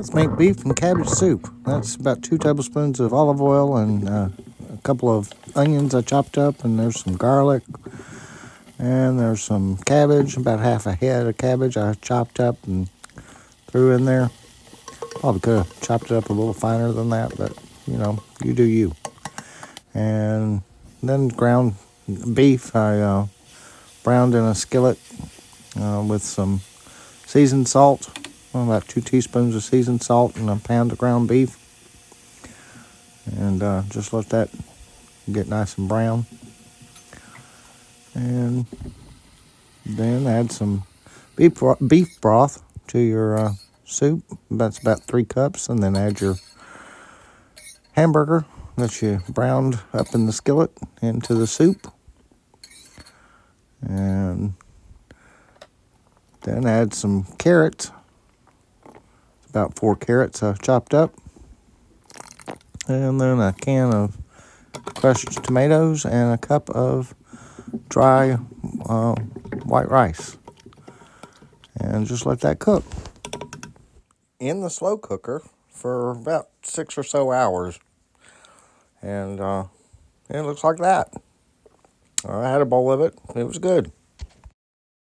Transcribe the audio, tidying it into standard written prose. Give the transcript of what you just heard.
Let's make beef and cabbage soup. That's about 2 tablespoons of olive oil and a couple of onions I chopped up, and there's some garlic, and there's some cabbage, about half a head of cabbage I chopped up and threw in there. Probably could have chopped it up a little finer than that, but you know, you do you. And then ground beef I browned in a skillet with some seasoned salt, about 2 teaspoons of seasoned salt and a pound of ground beef. And just let that get nice and brown. And then add some beef broth to your soup. That's about 3 cups. And then add your hamburger that you browned up in the skillet into the soup. And then add some carrots. It's about 4 carrots chopped up. And then a can of crushed tomatoes and a cup of dry white rice. And just let that cook in the slow cooker for about 6 or so hours. And it looks like that. I had a bowl of it. It was good.